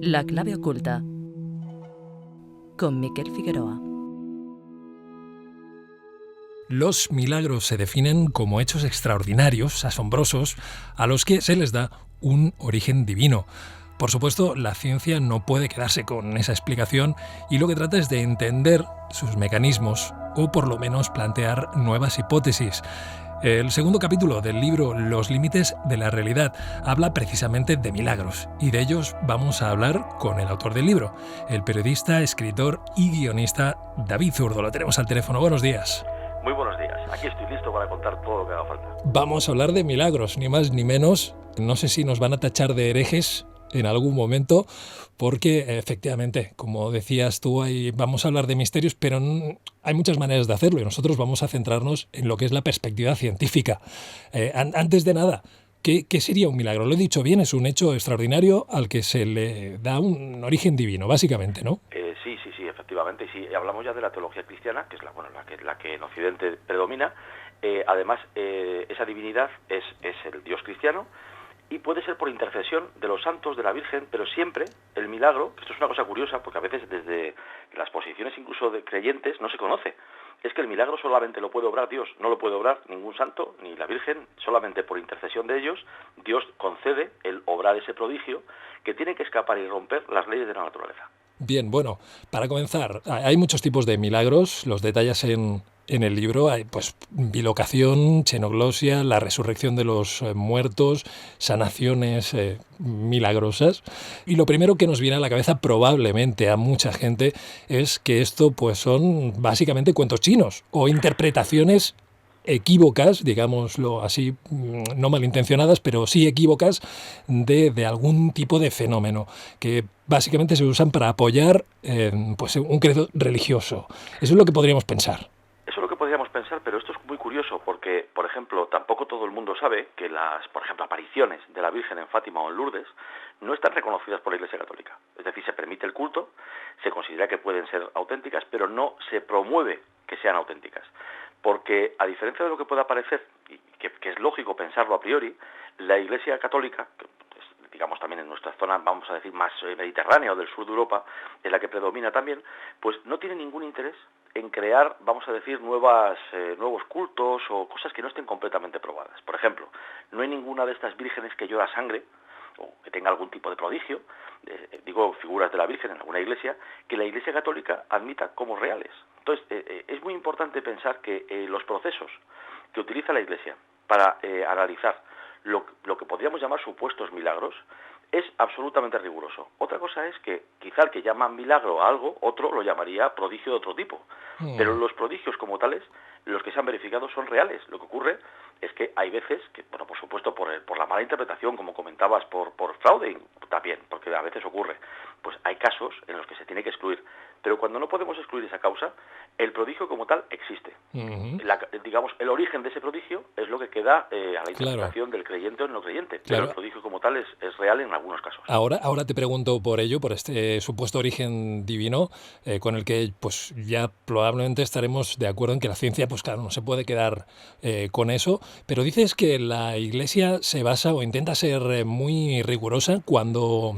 La clave oculta, con Miquel Figueroa. Los milagros se definen como hechos extraordinarios, asombrosos, a los que se les da un origen divino. Por supuesto, la ciencia no puede quedarse con esa explicación y lo que trata es de entender sus mecanismos o por lo menos plantear nuevas hipótesis. El segundo capítulo del libro Los límites de la realidad habla precisamente de milagros y de ellos vamos a hablar con el autor del libro, el periodista, escritor y guionista David Zurdo. Lo tenemos al teléfono. Buenos días. Muy buenos días. Aquí estoy listo para contar todo lo que haga falta. Vamos a hablar de milagros, ni más ni menos. No sé si nos van a tachar de herejes en algún momento, porque efectivamente, como decías tú, vamos a hablar de misterios, pero hay muchas maneras de hacerlo y nosotros vamos a centrarnos en lo que es la perspectiva científica. Antes de nada, ¿qué sería un milagro? Lo he dicho bien, es un hecho extraordinario al que se le da un origen divino, básicamente, ¿no? Sí, efectivamente. Y si hablamos ya de la teología cristiana, que es la que en Occidente predomina, además esa divinidad es el Dios cristiano y puede ser por intercesión de los santos, de la Virgen, pero siempre el milagro, esto es una cosa curiosa porque a veces desde las posiciones incluso de creyentes no se conoce, es que el milagro solamente lo puede obrar Dios, no lo puede obrar ningún santo ni la Virgen, solamente por intercesión de ellos Dios concede el obrar ese prodigio que tiene que escapar y romper las leyes de la naturaleza. Bien, bueno, para comenzar, hay muchos tipos de milagros, los detallas en el libro. Hay pues bilocación, xenoglosia, la resurrección de los muertos, sanaciones milagrosas. Y lo primero que nos viene a la cabeza probablemente a mucha gente es que esto pues son básicamente cuentos chinos o interpretaciones equívocas, digámoslo así, no malintencionadas, pero sí equívocas de algún tipo de fenómeno que básicamente se usan para apoyar pues un credo religioso. Eso es lo que podríamos pensar. Eso es lo que podríamos pensar, pero esto es muy curioso porque, por ejemplo, tampoco todo el mundo sabe que por ejemplo, apariciones de la Virgen en Fátima o en Lourdes no están reconocidas por la Iglesia Católica. Es decir, se permite el culto, se considera que pueden ser auténticas, pero no se promueve que sean auténticas. Porque, a diferencia de lo que pueda parecer, y que es lógico pensarlo a priori, la Iglesia Católica, digamos también en nuestra zona, vamos a decir, más mediterránea o del sur de Europa, en la que predomina también, pues no tiene ningún interés en crear, vamos a decir, nuevos cultos o cosas que no estén completamente probadas. Por ejemplo, no hay ninguna de estas vírgenes que llora sangre o que tenga algún tipo de prodigio, digo figuras de la Virgen en alguna iglesia, que la Iglesia Católica admita como reales. Entonces, es muy importante pensar que los procesos que utiliza la Iglesia para analizar lo que podríamos llamar supuestos milagros es absolutamente riguroso. Otra cosa es que quizá el que llama milagro a algo, otro lo llamaría prodigio de otro tipo. Pero los prodigios como tales, los que se han verificado son reales. Lo que ocurre es que hay veces que, bueno, por supuesto, por la mala interpretación, como comentabas, por fraude también, porque a veces ocurre, pues hay casos en los que se tiene que excluir. Pero cuando no podemos excluir esa causa, el prodigio como tal existe. Digamos, el origen de ese prodigio es lo que queda a la interpretación del creyente o el no creyente. Pero el prodigio como tal es real en algunos casos. Ahora te pregunto por ello, por este supuesto origen divino, con el que pues ya probablemente estaremos de acuerdo en que la ciencia, pues claro, no se puede quedar con eso. Pero dices que la Iglesia se basa o intenta ser muy rigurosa cuando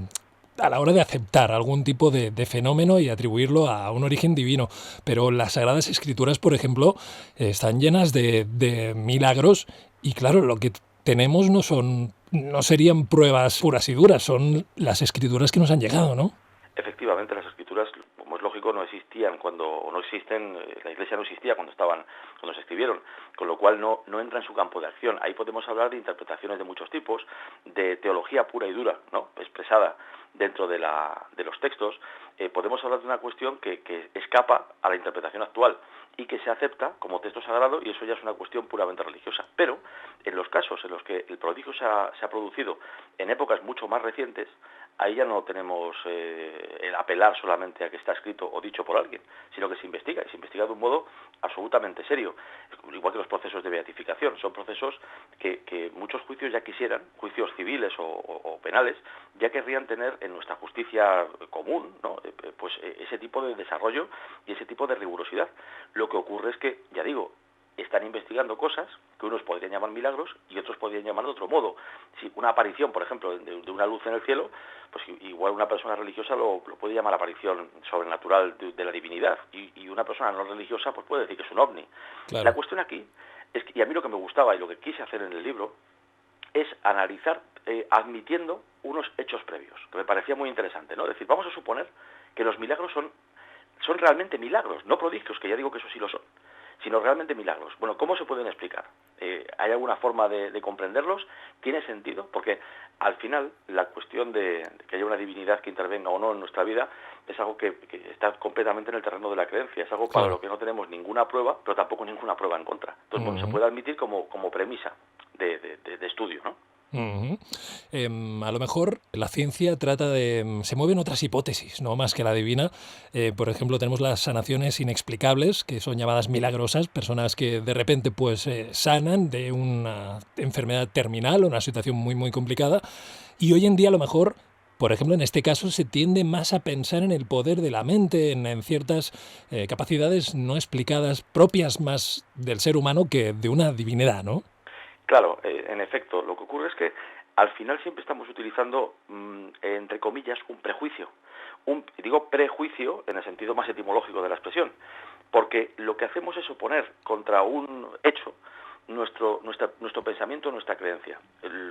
a la hora de aceptar algún tipo de fenómeno y atribuirlo a un origen divino. Pero las Sagradas Escrituras, por ejemplo, están llenas de milagros y claro, lo que tenemos no serían pruebas puras y duras, son las escrituras que nos han llegado, ¿no? Efectivamente, las escrituras, como es lógico, no existían o no existen, la Iglesia no existía cuando se escribieron, con lo cual no entra en su campo de acción. Ahí podemos hablar de interpretaciones de muchos tipos, de teología pura y dura, ¿no?, expresada dentro de los textos. Podemos hablar de una cuestión que escapa a la interpretación actual y que se acepta como texto sagrado, y eso ya es una cuestión puramente religiosa. Pero en los casos en los que el prodigio se ha producido en épocas mucho más recientes, ahí ya no tenemos el apelar solamente a que está escrito o dicho por alguien, sino que se investiga, y se investiga de un modo absolutamente serio, igual que los procesos de beatificación. Son procesos que muchos juicios ya quisieran, juicios civiles o penales, ya querrían tener en nuestra justicia común, ¿no?, pues ese tipo de desarrollo y ese tipo de rigurosidad. Lo que ocurre es que, ya digo, están investigando cosas que unos podrían llamar milagros y otros podrían llamar de otro modo. Si una aparición, por ejemplo, de una luz en el cielo, pues igual una persona religiosa lo puede llamar aparición sobrenatural de la divinidad, y una persona no religiosa pues puede decir que es un ovni. Claro. La cuestión aquí es que, y a mí lo que me gustaba y lo que quise hacer en el libro, es analizar admitiendo unos hechos previos, que me parecía muy interesante, ¿no? Es decir, vamos a suponer que los milagros son realmente milagros, no prodigios, que ya digo que eso sí lo son, sino realmente milagros. Bueno, ¿cómo se pueden explicar? ¿Hay alguna forma de comprenderlos? ¿Tiene sentido? Porque al final la cuestión de que haya una divinidad que intervenga o no en nuestra vida es algo que está completamente en el terreno de la creencia, es algo para lo que no tenemos ninguna prueba, pero tampoco ninguna prueba en contra. Entonces, bueno, se puede admitir como premisa de estudio, ¿no? A lo mejor la ciencia trata de... se mueven otras hipótesis, no más que la divina. Por ejemplo, tenemos las sanaciones inexplicables, que son llamadas milagrosas, personas que de repente pues sanan de una enfermedad terminal o una situación muy muy complicada. Y hoy en día a lo mejor, por ejemplo, en este caso se tiende más a pensar en el poder de la mente, en ciertas capacidades no explicadas, propias más del ser humano que de una divinidad, ¿no? Claro, en efecto, lo que ocurre es que al final siempre estamos utilizando, entre comillas, un prejuicio. Digo prejuicio en el sentido más etimológico de la expresión, porque lo que hacemos es oponer contra un hecho nuestro pensamiento, nuestra creencia.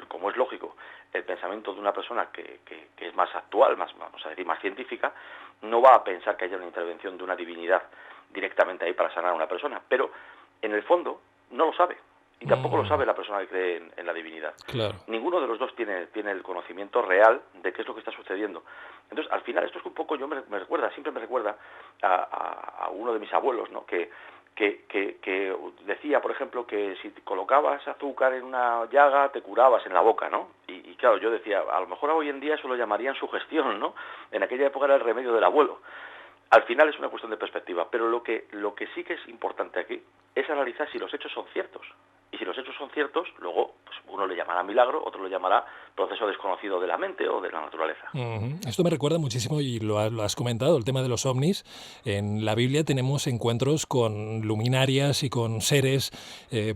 Como es lógico, el pensamiento de una persona que es más actual, más, vamos a decir, más científica, no va a pensar que haya una intervención de una divinidad directamente ahí para sanar a una persona, pero en el fondo no lo sabe. Y tampoco lo sabe la persona que cree en la divinidad. Claro. Ninguno de los dos tiene el conocimiento real de qué es lo que está sucediendo. Entonces, al final, esto es un poco, siempre me recuerda a uno de mis abuelos, ¿no? Que decía, por ejemplo, que si colocabas azúcar en una llaga, te curabas en la boca, ¿no? Y claro, yo decía, a lo mejor hoy en día eso lo llamarían sugestión, ¿no? En aquella época era el remedio del abuelo. Al final es una cuestión de perspectiva, pero lo que sí que es importante aquí es analizar si los hechos son ciertos. Y si los hechos son ciertos, luego pues uno le llamará milagro, otro le llamará proceso desconocido de la mente o de la naturaleza. Esto me recuerda muchísimo, y lo has comentado, el tema de los ovnis. En la Biblia tenemos encuentros con luminarias y con seres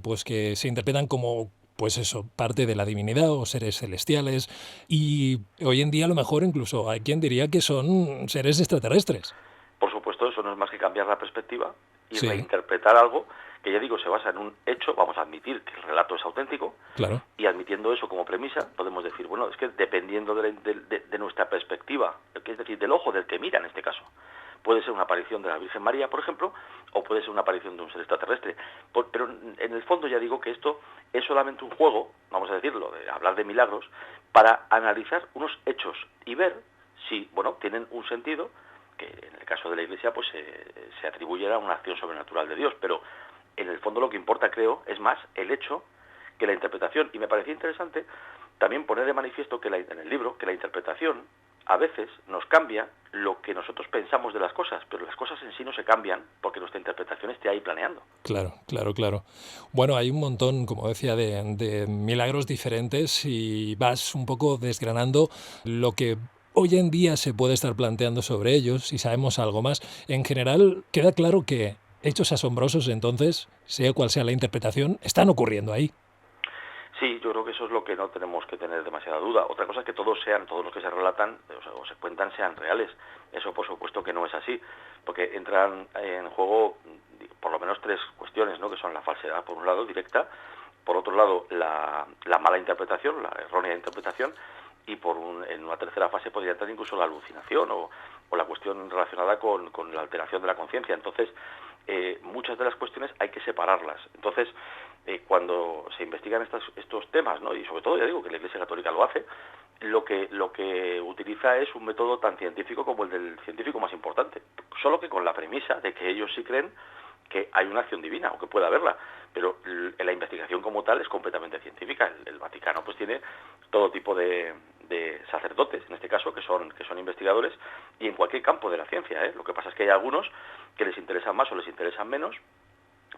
pues que se interpretan como, pues eso, parte de la divinidad o seres celestiales. Y hoy en día a lo mejor incluso hay quien diría que son seres extraterrestres. Por supuesto, eso no es más que cambiar la perspectiva y Sí. reinterpretar algo que, ya digo, se basa en un hecho. Vamos a admitir que el relato es auténtico, Claro. y admitiendo eso como premisa, podemos decir, bueno, es que dependiendo de nuestra perspectiva, es decir, del ojo del que mira en este caso, puede ser una aparición de la Virgen María, por ejemplo, o puede ser una aparición de un ser extraterrestre. Pero en el fondo ya digo que esto es solamente un juego, vamos a decirlo, de hablar de milagros, para analizar unos hechos y ver si, bueno, tienen un sentido, que en el caso de la Iglesia pues se atribuyera a una acción sobrenatural de Dios, pero en el fondo lo que importa, creo, es más el hecho que la interpretación. Y me parecía interesante también poner de manifiesto que en el libro que la interpretación a veces nos cambia lo que nosotros pensamos de las cosas, pero las cosas en sí no se cambian porque nuestra interpretación esté ahí planeando. Claro, claro, claro. Bueno, hay un montón, como decía, de milagros diferentes, y vas un poco desgranando lo que hoy en día se puede estar planteando sobre ellos, y sabemos algo más. En general, queda claro que hechos asombrosos, entonces, sea cual sea la interpretación, están ocurriendo ahí. Sí, yo creo que eso es lo que no tenemos que tener demasiada duda. Otra cosa es que todos los que se relatan o se cuentan sean reales. Eso por supuesto que no es así, porque entran en juego por lo menos tres cuestiones, ¿no? Que son la falsedad, por un lado, directa; por otro lado, la mala interpretación, la errónea interpretación; y en una tercera fase podría entrar incluso la alucinación o la cuestión relacionada con la alteración de la conciencia. Entonces, muchas de las cuestiones hay que separarlas. Entonces, cuando se investigan estos temas, ¿no? Y sobre todo, ya digo, que la Iglesia Católica lo hace, lo que utiliza es un método tan científico como el del científico más importante, solo que con la premisa de que ellos sí creen que hay una acción divina, o que pueda haberla, pero la investigación como tal es completamente científica. El Vaticano pues tiene todo tipo de sacerdotes, en este caso, que son investigadores, y en cualquier campo de la ciencia, ¿eh? Lo que pasa es que hay algunos que les interesan más o les interesan menos,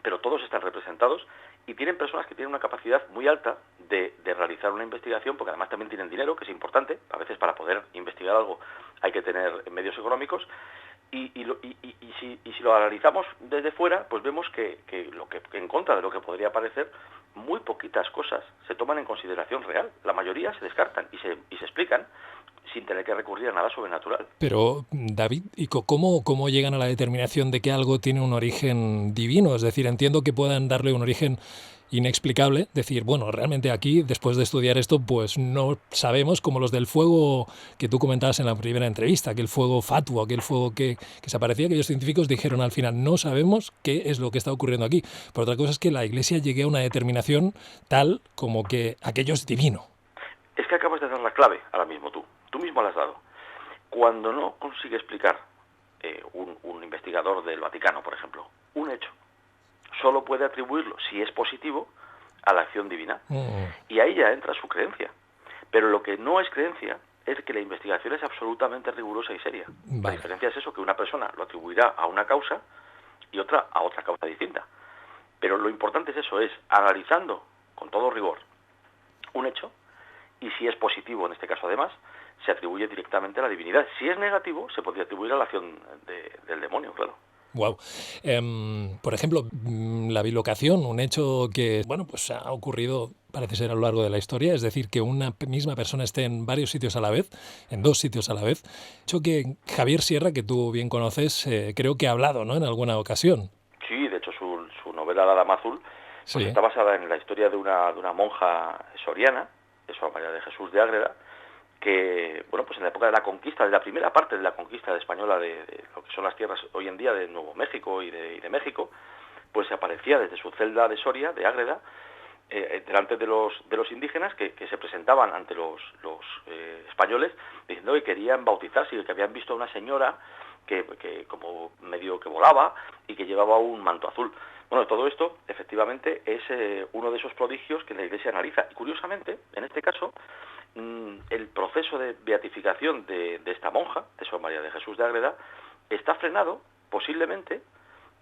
pero todos están representados, y tienen personas que tienen una capacidad muy alta de realizar una investigación, porque además también tienen dinero, que es importante. A veces para poder investigar algo hay que tener medios económicos, Y si lo analizamos desde fuera, pues vemos que en contra de lo que podría parecer, muy poquitas cosas se toman en consideración real. La mayoría se descartan y se explican sin tener que recurrir a nada sobrenatural. Pero, David, ¿y cómo llegan a la determinación de que algo tiene un origen divino? Es decir, entiendo que puedan darle un origen inexplicable, decir, bueno, realmente aquí, después de estudiar esto, pues no sabemos, como los del fuego que tú comentabas en la primera entrevista, aquel fuego fatuo, aquel fuego que se aparecía, aquellos científicos dijeron al final, no sabemos qué es lo que está ocurriendo aquí. Pero otra cosa es que la Iglesia llegue a una determinación tal como que aquello es divino. Es que acabas de dar la clave ahora mismo tú mismo la has dado. Cuando no consigue explicar un investigador del Vaticano, por ejemplo, un hecho, solo puede atribuirlo, si es positivo, a la acción divina. Y ahí ya entra su creencia. Pero lo que no es creencia es que la investigación es absolutamente rigurosa y seria. Vale. La diferencia es eso, que una persona lo atribuirá a una causa y otra a otra causa distinta. Pero lo importante es eso, es analizando con todo rigor un hecho, y si es positivo, en este caso además, se atribuye directamente a la divinidad. Si es negativo, se podría atribuir a la acción del demonio, claro. Wow. Por ejemplo, la bilocación, un hecho que, bueno, pues ha ocurrido, parece ser a lo largo de la historia, es decir, que una misma persona esté en varios sitios a la vez, en dos sitios a la vez. Hecho que Javier Sierra, que tú bien conoces, creo que ha hablado, ¿no?, en alguna ocasión. Sí, de hecho su novela La Dama Azul pues sí, está basada en la historia de una monja soriana, Sor María de Jesús de Ágreda, que, bueno, pues en la época de la conquista, de la primera parte de la conquista española de lo que son las tierras hoy en día de Nuevo México y de México, pues se aparecía desde su celda de Soria, de Ágreda, delante de los indígenas que se presentaban ante los españoles diciendo que querían bautizarse y que habían visto a una señora que como medio que volaba y que llevaba un manto azul. Bueno, todo esto efectivamente es uno de esos prodigios que la Iglesia analiza. Y curiosamente, en este caso, el proceso de beatificación de esta monja, de Sor María de Jesús de Ágreda, está frenado posiblemente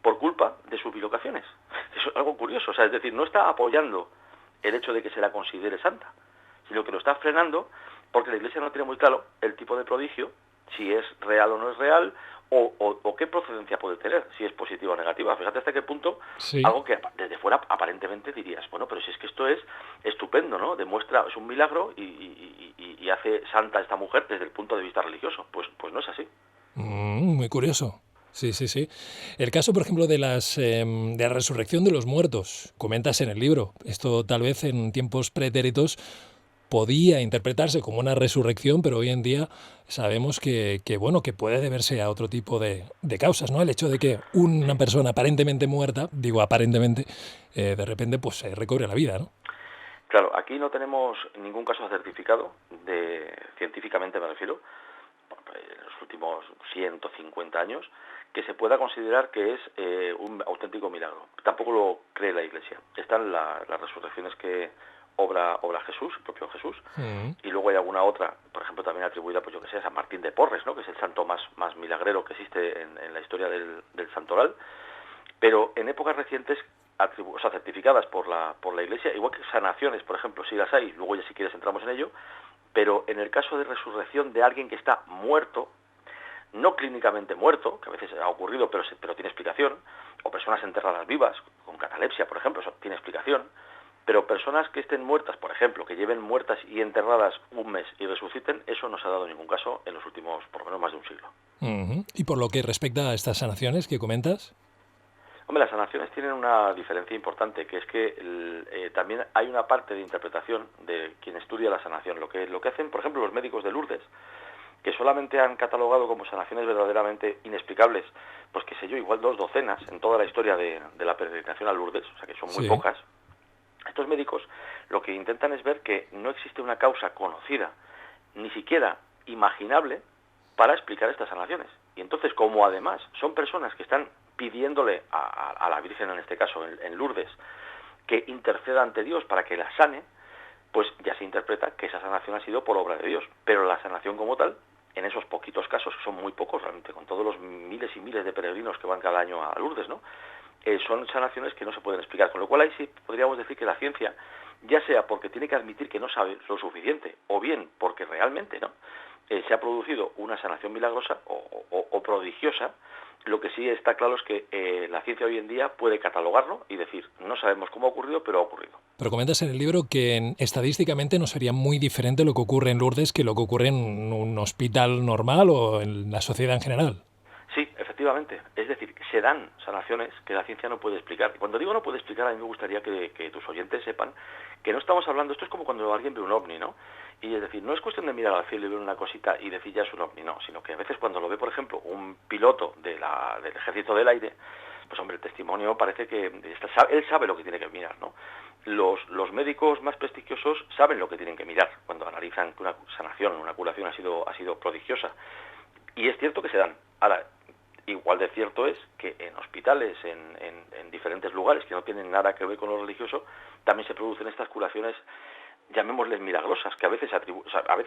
por culpa de sus bilocaciones. Eso es algo curioso, o sea, es decir, no está apoyando el hecho de que se la considere santa, sino que lo está frenando porque la Iglesia no tiene muy claro el tipo de prodigio, si es real o no es real, o qué procedencia puede tener, si es positiva o negativa. Fíjate hasta qué punto, sí, algo que desde fuera aparentemente dirías, bueno, pero si es que esto es estupendo, ¿no? Demuestra, es un milagro y hace santa a esta mujer desde el punto de vista religioso. Pues no es así. Muy curioso. Sí, sí, sí. El caso, por ejemplo, de la resurrección de los muertos, comentas en el libro. Esto tal vez en tiempos pretéritos podía interpretarse como una resurrección, pero hoy en día sabemos que bueno, que puede deberse a otro tipo de causas, ¿no? El hecho de que una persona aparentemente muerta, digo aparentemente, de repente pues se recobre la vida, ¿no? Claro, aquí no tenemos ningún caso certificado, científicamente me refiero, en los últimos 150 años, que se pueda considerar que es un auténtico milagro. Tampoco lo cree la Iglesia. Están las resurrecciones que obra Jesús, el propio Jesús, y luego hay alguna otra, por ejemplo, también atribuida, pues yo que sé, a San Martín de Porres, ¿no?, que es el santo más milagrero que existe en la historia del santoral, pero en épocas recientes, o sea, certificadas por la Iglesia, igual que sanaciones, por ejemplo, sí las hay, luego ya si quieres entramos en ello, pero en el caso de resurrección de alguien que está muerto, no clínicamente muerto, que a veces ha ocurrido pero tiene explicación, o personas enterradas vivas, con catalepsia, por ejemplo, eso tiene explicación, pero personas que estén muertas, por ejemplo, que lleven muertas y enterradas un mes y resuciten, eso no se ha dado en ningún caso en los últimos, por lo menos, más de un siglo. ¿Y por lo que respecta a estas sanaciones que comentas? Hombre, las sanaciones tienen una diferencia importante, que es que también hay una parte de interpretación de quien estudia la sanación. Lo que hacen, por ejemplo, los médicos de Lourdes, que solamente han catalogado como sanaciones verdaderamente inexplicables, pues qué sé yo, igual 2 docenas en toda la historia de la peregrinación a Lourdes, o sea que son muy pocas. Estos médicos lo que intentan es ver que no existe una causa conocida, ni siquiera imaginable, para explicar estas sanaciones. Y entonces, como además son personas que están pidiéndole a la Virgen, en este caso en Lourdes, que interceda ante Dios para que la sane, pues ya se interpreta que esa sanación ha sido por obra de Dios. Pero la sanación como tal, en esos poquitos casos, que son muy pocos realmente, con todos los miles y miles de peregrinos que van cada año a Lourdes, ¿no?, son sanaciones que no se pueden explicar, con lo cual ahí sí podríamos decir que la ciencia, ya sea porque tiene que admitir que no sabe lo suficiente, o bien porque realmente no se ha producido una sanación milagrosa o prodigiosa. Lo que sí está claro es que la ciencia hoy en día puede catalogarlo y decir, no sabemos cómo ha ocurrido, pero ha ocurrido. Pero comentas en el libro que estadísticamente no sería muy diferente lo que ocurre en Lourdes que lo que ocurre en un hospital normal o en la sociedad en general. Sí, efectivamente. Es decir, se dan sanaciones que la ciencia no puede explicar. Y cuando digo no puede explicar, a mí me gustaría que tus oyentes sepan que no estamos hablando, esto es como cuando alguien ve un ovni, ¿no? Y es decir, no es cuestión de mirar al cielo y ver una cosita y decir ya es un ovni, no, sino que a veces cuando lo ve, por ejemplo, un piloto del Ejército del Aire, pues hombre, el testimonio parece que él sabe lo que tiene que mirar, ¿no? Los médicos más prestigiosos saben lo que tienen que mirar cuando analizan que una sanación, una curación ha sido prodigiosa. Y es cierto que se dan. Ahora, igual de cierto es que en hospitales, en diferentes lugares que no tienen nada que ver con lo religioso, también se producen estas curaciones, llamémosles milagrosas, que a veces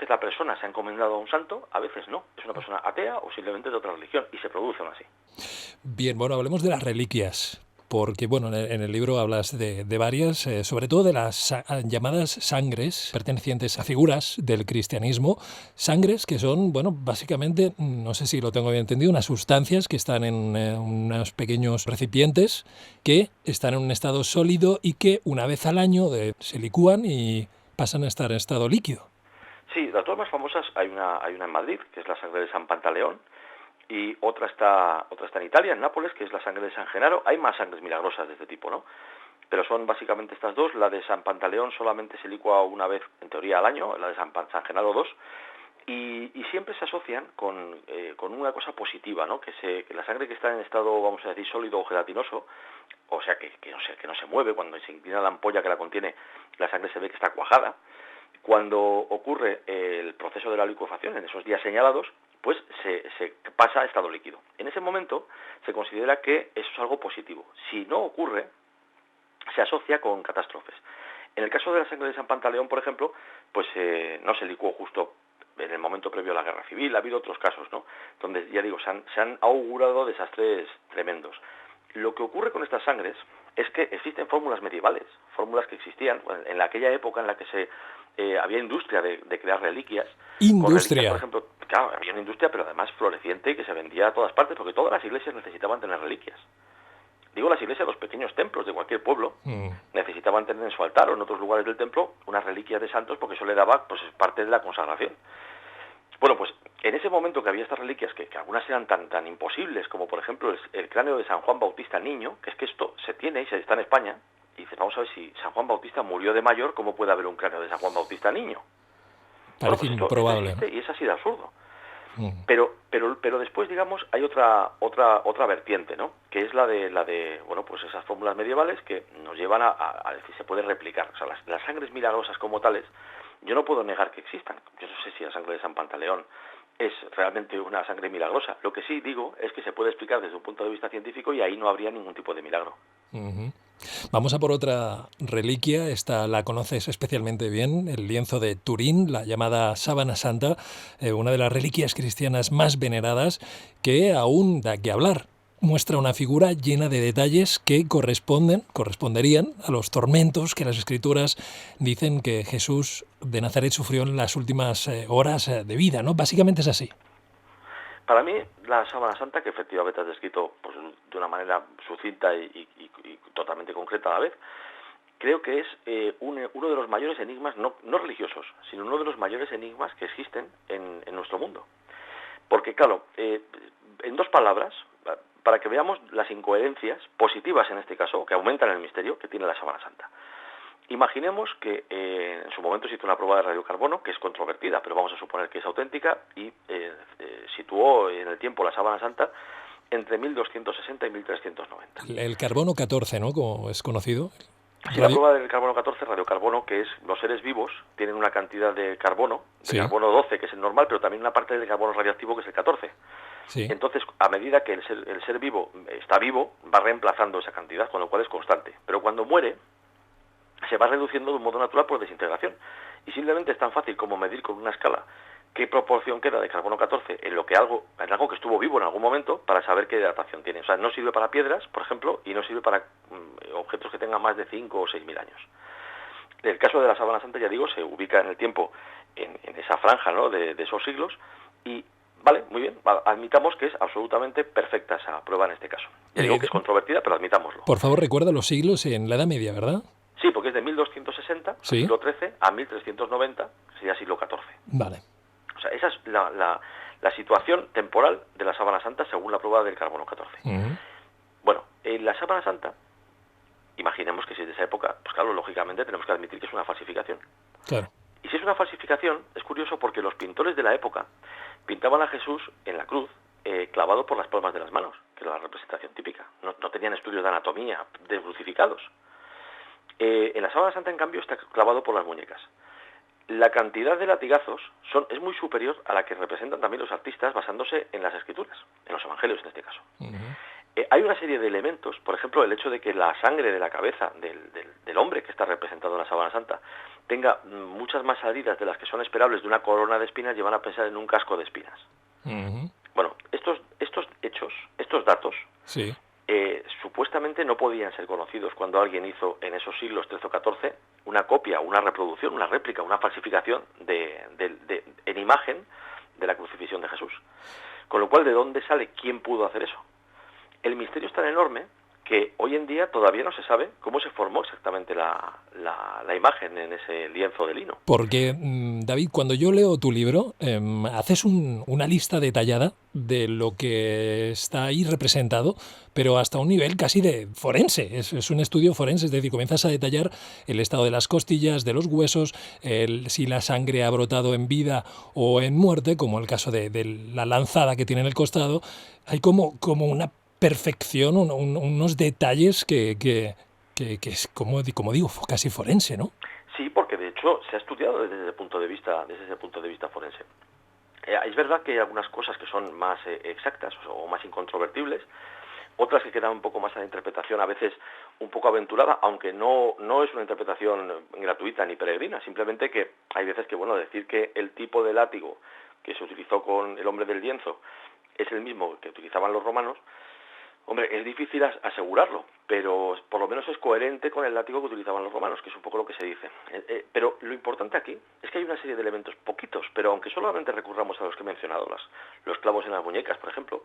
la persona se ha encomendado a un santo, a veces no. Es una persona atea o simplemente de otra religión y se producen así. Bien, bueno, hablemos de las reliquias. Porque, bueno, en el libro hablas de varias, sobre todo de las llamadas sangres pertenecientes a figuras del cristianismo, sangres que son, bueno, básicamente, no sé si lo tengo bien entendido, unas sustancias que están en unos pequeños recipientes que están en un estado sólido y que una vez al año se licúan y pasan a estar en estado líquido. Sí, las dos más famosas hay una en Madrid, que es la sangre de San Pantaleón, y otra está en Italia, en Nápoles, que es la sangre de San Genaro. Hay más sangres milagrosas de este tipo, ¿no? Pero son básicamente estas dos. La de San Pantaleón solamente se licúa una vez, en teoría, al año, la de San Genaro dos, y siempre se asocian con una cosa positiva, ¿no? Que la sangre que está en estado, vamos a decir, sólido o gelatinoso, o sea, que no se mueve, cuando se inclina la ampolla que la contiene, la sangre se ve que está cuajada. Cuando ocurre el proceso de la licuefacción, en esos días señalados, pues se pasa a estado líquido. En ese momento se considera que eso es algo positivo. Si no ocurre, se asocia con catástrofes. En el caso de la sangre de San Pantaleón, por ejemplo, pues no se licuó justo en el momento previo a la Guerra Civil. Ha habido otros casos, ¿no?, donde, ya digo, se han augurado desastres tremendos. Lo que ocurre con estas sangres es que existen fórmulas medievales, fórmulas que existían en aquella época en la que había industria de crear reliquias. Industria. Por ejemplo, claro, había una industria, pero además floreciente, que se vendía a todas partes, porque todas las iglesias necesitaban tener reliquias. Digo las iglesias, los pequeños templos de cualquier pueblo necesitaban tener en su altar o en otros lugares del templo unas reliquias de santos, porque eso le daba, pues, parte de la consagración. Bueno, pues en ese momento que había estas reliquias, que algunas eran tan imposibles, como por ejemplo el cráneo de San Juan Bautista niño, que es que esto se tiene y se está en España, y dices, vamos a ver, si San Juan Bautista murió de mayor, ¿cómo puede haber un cráneo de San Juan Bautista niño? Parece bueno, pues improbable. Esto existe, y es así de absurdo. Pero después, digamos, hay otra vertiente, ¿no?, que es la de bueno, pues esas fórmulas medievales que nos llevan a decir, se puede replicar. O sea, las sangres milagrosas como tales, yo no puedo negar que existan. Yo no sé si la sangre de San Pantaleón es realmente una sangre milagrosa. Lo que sí digo es que se puede explicar desde un punto de vista científico y ahí no habría ningún tipo de milagro. Vamos a por otra reliquia, esta la conoces especialmente bien, el lienzo de Turín, la llamada Sábana Santa, una de las reliquias cristianas más veneradas que aún da que hablar. Muestra una figura llena de detalles que corresponderían a los tormentos que las Escrituras dicen que Jesús de Nazaret sufrió en las últimas horas de vida, ¿no? Básicamente es así. Para mí, la Sábana Santa, que efectivamente has descrito, pues, de una manera sucinta y totalmente concreta a la vez, creo que es uno de los mayores enigmas, no religiosos, sino uno de los mayores enigmas que existen en nuestro mundo. Porque, claro, en dos palabras, para que veamos las incoherencias positivas en este caso, que aumentan el misterio que tiene la Sábana Santa. Imaginemos que en su momento se hizo una prueba de radiocarbono, que es controvertida, pero vamos a suponer que es auténtica, y situó en el tiempo la Sábana Santa entre 1260 y 1390. El carbono 14, ¿no?, como es conocido. Sí, la prueba del carbono 14, radiocarbono, que es los seres vivos tienen una cantidad de carbono, carbono 12, que es el normal, pero también una parte de carbono radioactivo, que es el 14. Sí. Entonces, a medida que el ser vivo está vivo, va reemplazando esa cantidad, con lo cual es constante. Pero cuando muere, se va reduciendo de un modo natural por desintegración. Y simplemente es tan fácil como medir con una escala qué proporción queda de carbono 14 en algo que estuvo vivo en algún momento, para saber qué datación tiene. O sea, no sirve para piedras, por ejemplo, y no sirve para objetos que tengan más de 5 o 6.000 años. El caso de la Sábana Santa, ya digo, se ubica en el tiempo en esa franja, ¿no?, de esos siglos, y vale, muy bien, admitamos que es absolutamente perfecta esa prueba en este caso. Ya digo que es controvertida, pero admitámoslo. Por favor, recuerda los siglos en la Edad Media, ¿verdad? Sí, porque es de 1260, ¿Sí? siglo XIII, a 1390, que sería siglo XIV. Vale. O sea, esa es la situación temporal de la Sábana Santa según la prueba del carbono 14. Uh-huh. Bueno, en la Sábana Santa, imaginemos que si es de esa época, pues claro, lógicamente tenemos que admitir que es una falsificación. Claro. Y si es una falsificación, es curioso porque los pintores de la época pintaban a Jesús en la cruz, clavado por las palmas de las manos, que era la representación típica. No tenían estudios de anatomía de crucificados. En la Sábana Santa, en cambio, está clavado por las muñecas. La cantidad de latigazos es muy superior a la que representan también los artistas basándose en las escrituras, en los evangelios en este caso. Uh-huh. Hay una serie de elementos, por ejemplo, el hecho de que la sangre de la cabeza del hombre que está representado en la Sábana Santa tenga muchas más salidas de las que son esperables de una corona de espinas, llevan a pensar en un casco de espinas. Uh-huh. Bueno, estos hechos, estos datos, sí, supuestamente no podían ser conocidos cuando alguien hizo en esos siglos XIII o XIV una copia, una reproducción, una réplica, una falsificación en imagen de la crucifixión de Jesús. Con lo cual, ¿de dónde sale? ¿Quién pudo hacer eso? El misterio es tan enorme que hoy en día todavía no se sabe cómo se formó exactamente la imagen en ese lienzo de lino. Porque, David, cuando yo leo tu libro, haces una lista detallada de lo que está ahí representado, pero hasta un nivel casi de forense. Es un estudio forense, es decir, comienzas a detallar el estado de las costillas, de los huesos, si la sangre ha brotado en vida o en muerte, como el caso de la lanzada que tiene en el costado. Hay como una perfección, unos detalles que es, como digo, casi forense, ¿no? Sí, porque de hecho se ha estudiado desde ese punto de vista forense. Es verdad que hay algunas cosas que son más exactas o más incontrovertibles, otras que quedan un poco más a la interpretación, a veces un poco aventurada, aunque no es una interpretación gratuita ni peregrina, simplemente que hay veces que, decir que el tipo de látigo que se utilizó con el hombre del lienzo es el mismo que utilizaban los romanos. Hombre, es difícil asegurarlo, pero por lo menos es coherente con el látigo que utilizaban los romanos, que es un poco lo que se dice. Pero lo importante aquí es que hay una serie de elementos, poquitos, pero aunque solamente recurramos a los que he mencionado, los clavos en las muñecas, por ejemplo,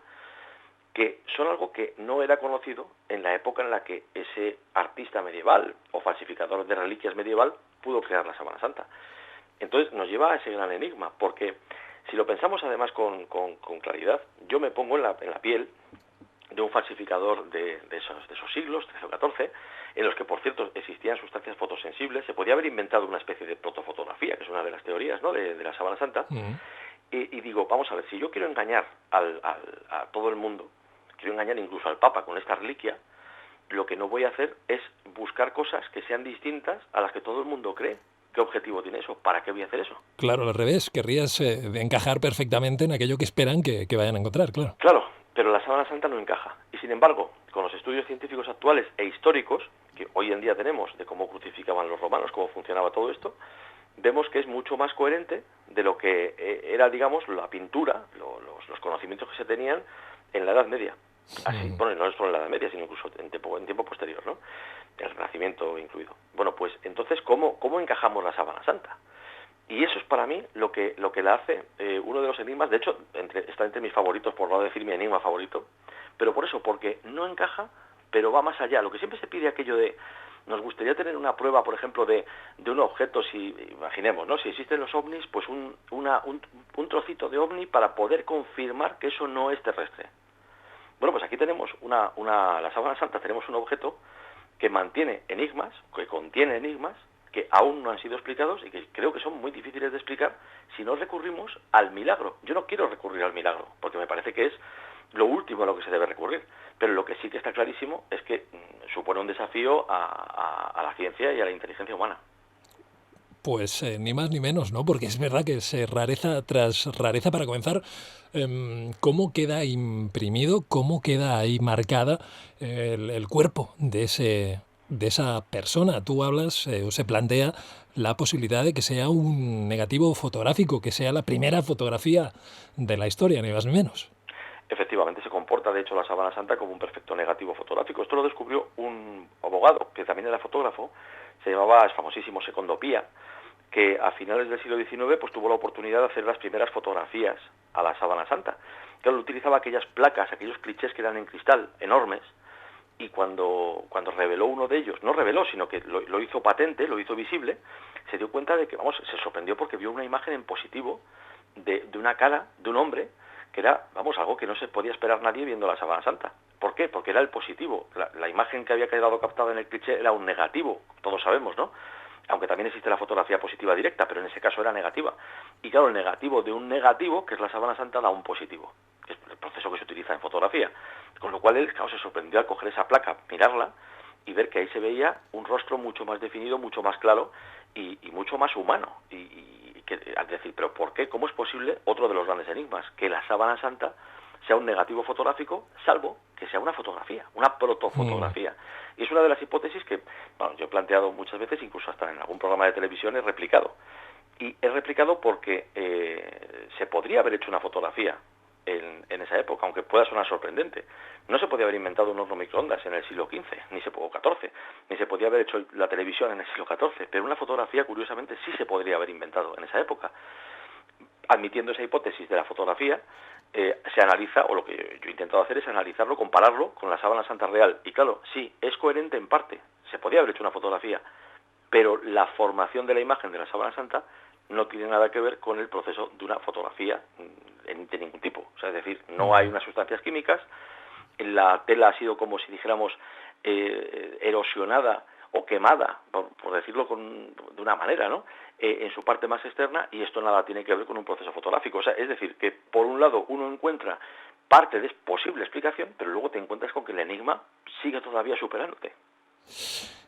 que son algo que no era conocido en la época en la que ese artista medieval o falsificador de reliquias medieval pudo crear la Sábana Santa. Entonces nos lleva a ese gran enigma, porque si lo pensamos además con claridad, yo me pongo en la piel de un falsificador de esos siglos, XIII o XIV, en los que, por cierto, existían sustancias fotosensibles. Se podía haber inventado una especie de protofotografía, que es una de las teorías, ¿no?, de la Sábana Santa. Uh-huh. Y digo, vamos a ver, si yo quiero engañar a todo el mundo, quiero engañar incluso al Papa con esta reliquia, lo que no voy a hacer es buscar cosas que sean distintas a las que todo el mundo cree. ¿Qué objetivo tiene eso? ¿Para qué voy a hacer eso? Claro, al revés, querrías encajar perfectamente en aquello que esperan que vayan a encontrar, claro. Claro, pero la Sábana Santa no encaja. Y sin embargo, con los estudios científicos actuales e históricos, que hoy en día tenemos de cómo crucificaban los romanos, cómo funcionaba todo esto, vemos que es mucho más coherente de lo que era, digamos, la pintura, los conocimientos que se tenían en la Edad Media. Así, bueno, no solo en la Edad Media, sino incluso en tiempo posterior, ¿no? El Renacimiento incluido. Bueno, pues entonces, ¿cómo encajamos la Sábana Santa? Y eso es para mí lo que la hace uno de los enigmas. De hecho, está entre mis favoritos, por no decir mi enigma favorito, pero por eso, porque no encaja, pero va más allá. Lo que siempre se pide aquello de, nos gustaría tener una prueba, por ejemplo, de un objeto, si imaginemos, ¿no?, si existen los ovnis, pues un trocito de ovni para poder confirmar que eso no es terrestre. Bueno, pues aquí tenemos la Sábana Santa, tenemos un objeto que mantiene enigmas, que contiene enigmas, que aún no han sido explicados y que creo que son muy difíciles de explicar si no recurrimos al milagro. Yo no quiero recurrir al milagro, porque me parece que es lo último a lo que se debe recurrir, pero lo que sí que está clarísimo es que supone un desafío a la ciencia y a la inteligencia humana. Pues ni más ni menos, ¿no? Porque es verdad que es rareza tras rareza. Para comenzar, ¿cómo queda imprimido, cómo queda ahí marcada el cuerpo de esa persona? Tú hablas o se plantea la posibilidad de que sea un negativo fotográfico, que sea la primera fotografía de la historia, ni más ni menos. Efectivamente, se comporta, de hecho, la Sábana Santa como un perfecto negativo fotográfico. Esto lo descubrió un abogado que también era fotógrafo, se llamaba, es famosísimo, Secondo Pia, que a finales del siglo XIX pues tuvo la oportunidad de hacer las primeras fotografías a la sábana santa. Claro, él utilizaba aquellas placas, aquellos clichés que eran en cristal, enormes, y cuando reveló uno de ellos, no reveló, sino que lo hizo patente, lo hizo visible, se dio cuenta de que, vamos, se sorprendió porque vio una imagen en positivo de una cara de un hombre que era, vamos, algo que no se podía esperar nadie viendo la sábana santa. ¿Por qué? Porque era el positivo. La imagen que había quedado captada en el cliché era un negativo, todos sabemos, ¿no? Aunque también existe la fotografía positiva directa, pero en ese caso era negativa. Y claro, el negativo de un negativo, que es la sábana santa, da un positivo, que es el proceso que se utiliza en fotografía. Con lo cual él, claro, se sorprendió al coger esa placa, mirarla y ver que ahí se veía un rostro mucho más definido, mucho más claro y mucho más humano. Y que, al decir, ¿pero por qué? ¿Cómo es posible? Otro de los grandes enigmas, que la sábana santa sea un negativo fotográfico, salvo que sea una fotografía, una protofotografía. Y es una de las hipótesis que, bueno, yo he planteado muchas veces, incluso hasta en algún programa de televisión he replicado. Y he replicado porque se podría haber hecho una fotografía en esa época, aunque pueda sonar sorprendente. No se podía haber inventado un horno microondas en el siglo XV, o XIV, ni se podía haber hecho la televisión en el siglo XIV, pero una fotografía, curiosamente, sí se podría haber inventado en esa época. Admitiendo esa hipótesis de la fotografía, se analiza, o lo que yo he intentado hacer es analizarlo, compararlo con la sábana santa real. Y claro, sí, es coherente en parte, se podía haber hecho una fotografía, pero la formación de la imagen de la sábana santa no tiene nada que ver con el proceso de una fotografía de ningún tipo. O sea, es decir, no hay unas sustancias químicas, la tela ha sido como si dijéramos erosionada o quemada, por decirlo de una manera, ¿no? En su parte más externa, y esto nada tiene que ver con un proceso fotográfico. O sea, es decir, que por un lado uno encuentra parte de posible explicación, pero luego te encuentras con que el enigma sigue todavía superándote.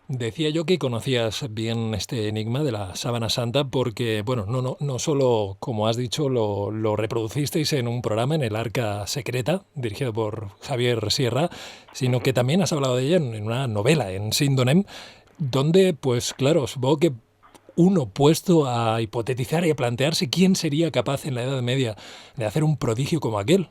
Decía yo que conocías bien este enigma de la sábana santa porque, bueno, no solo, como has dicho, lo reproducisteis en un programa en El Arca Secreta, dirigido por Javier Sierra, sino que también has hablado de ella en una novela, en Sindonem, donde, pues claro, supongo que uno puesto a hipotetizar y a plantearse quién sería capaz en la Edad Media de hacer un prodigio como aquel,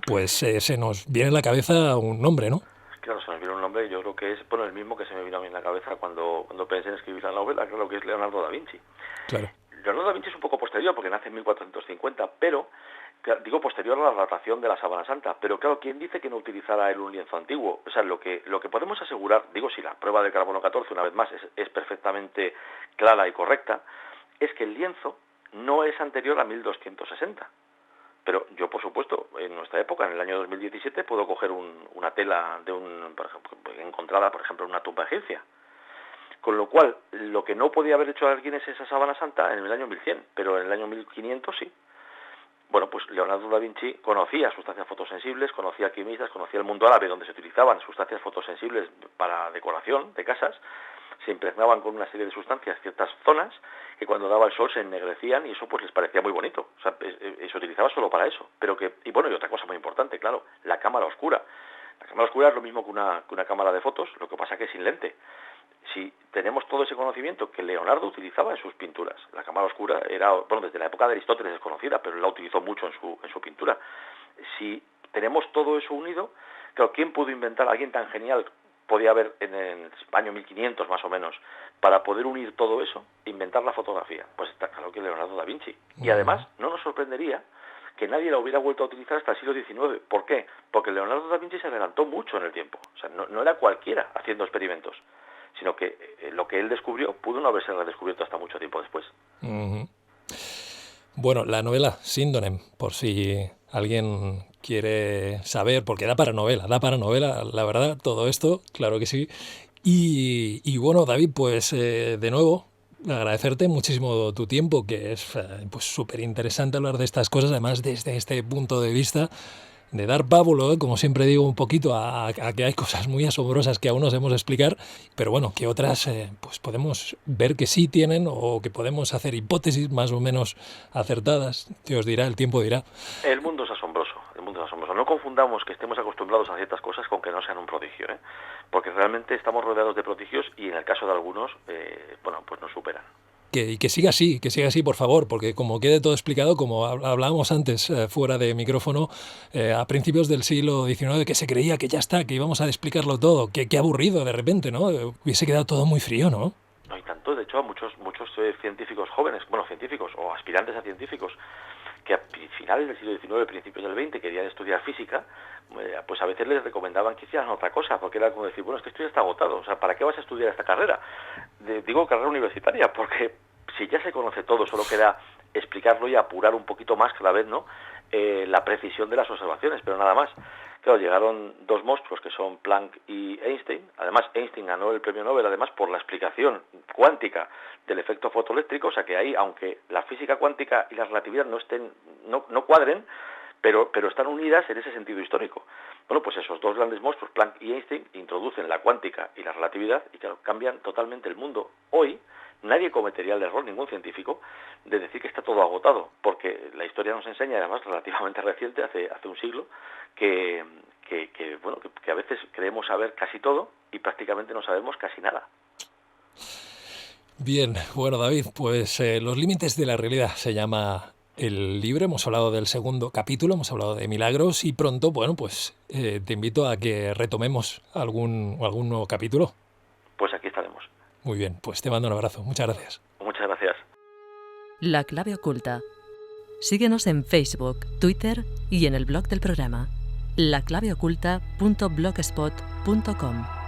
pues se nos viene a la cabeza un nombre, ¿no? Claro, se me viene un nombre, yo creo que es el mismo que se me vino a mí en la cabeza cuando pensé en escribir la novela, creo que es Leonardo da Vinci. Claro. Leonardo da Vinci es un poco posterior, porque nace en 1450, pero, digo posterior a la datación de la sábana santa, pero claro, ¿quién dice que no utilizara él un lienzo antiguo? O sea, lo que podemos asegurar, digo, si la prueba del carbono 14, una vez más, es perfectamente clara y correcta, es que el lienzo no es anterior a 1260. Pero yo, por supuesto, en nuestra época, en el año 2017, puedo coger una tela por ejemplo, encontrada, por ejemplo, en una tumba egipcia. Con lo cual, lo que no podía haber hecho alguien es esa sábana santa en el año 1100, pero en el año 1500 sí. Bueno, pues Leonardo da Vinci conocía sustancias fotosensibles, conocía alquimistas, conocía el mundo árabe donde se utilizaban sustancias fotosensibles para decoración de casas, se impregnaban con una serie de sustancias ciertas zonas que cuando daba el sol se ennegrecían y eso pues les parecía muy bonito. O sea, se utilizaba solo para eso. Y otra cosa muy importante, claro, la cámara oscura. La cámara oscura es lo mismo que una cámara de fotos, lo que pasa que sin lente. Si tenemos todo ese conocimiento que Leonardo utilizaba en sus pinturas, la cámara oscura era, desde la época de Aristóteles es conocida, pero él la utilizó mucho en su pintura. Si tenemos todo eso unido, claro, ¿quién pudo inventar? Alguien tan genial podía haber en el año 1500 más o menos, para poder unir todo eso, inventar la fotografía. Pues está claro que Leonardo da Vinci. Y además, no nos sorprendería que nadie la hubiera vuelto a utilizar hasta el siglo XIX. ¿Por qué? Porque Leonardo da Vinci se adelantó mucho en el tiempo. O sea, no era cualquiera haciendo experimentos, sino que lo que él descubrió pudo no haberse redescubierto hasta mucho tiempo después. Uh-huh. Bueno, la novela Sindonem, por si alguien quiere saber, porque da para novela, la verdad, todo esto, claro que sí. Y bueno, David, pues de nuevo, agradecerte muchísimo tu tiempo, que es pues súper interesante hablar de estas cosas, además desde este punto de vista de dar pábulo, como siempre digo, un poquito a que hay cosas muy asombrosas que aún no sabemos explicar, pero bueno, que otras pues podemos ver que sí tienen o que podemos hacer hipótesis más o menos acertadas. El tiempo dirá. El mundo es asombroso, No confundamos que estemos acostumbrados a ciertas cosas con que no sean un prodigio, porque realmente estamos rodeados de prodigios y en el caso de algunos, pues nos superan. Que siga así, por favor, porque como quede todo explicado, como hablábamos antes fuera de micrófono, a principios del siglo XIX, que se creía que ya está, que íbamos a explicarlo todo, que aburrido de repente, ¿no? Hubiese quedado todo muy frío, ¿no? No hay tanto. preguntó, de hecho, a muchos científicos jóvenes, científicos o aspirantes a científicos, que a finales del siglo XIX, principios del XX, querían estudiar física, pues a veces les recomendaban que hicieran otra cosa, porque era como decir, es que esto ya está agotado, o sea, ¿para qué vas a estudiar esta carrera? Digo carrera universitaria, porque si ya se conoce todo, solo queda explicarlo y apurar un poquito más cada vez, ¿no?, la precisión de las observaciones, pero nada más. Claro, llegaron dos monstruos que son Planck y Einstein. Además, Einstein ganó el premio Nobel además por la explicación cuántica del efecto fotoeléctrico, o sea que ahí, aunque la física cuántica y la relatividad no cuadren, pero están unidas en ese sentido histórico. Bueno, pues esos dos grandes monstruos, Planck y Einstein, introducen la cuántica y la relatividad y claro, cambian totalmente el mundo. Hoy nadie cometería el error, ningún científico, de decir que está todo agotado, porque la historia nos enseña, además relativamente reciente, hace un siglo, que a veces creemos saber casi todo y prácticamente no sabemos casi nada. Bien, bueno, David, pues Los límites de la realidad se llama el libro. Hemos hablado del segundo capítulo, hemos hablado de milagros y pronto, te invito a que retomemos algún nuevo capítulo. Pues aquí estaremos. Muy bien, pues te mando un abrazo. Muchas gracias. Muchas gracias. La clave oculta. Síguenos en Facebook, Twitter y en el blog del programa laclaveoculta.blogspot.com.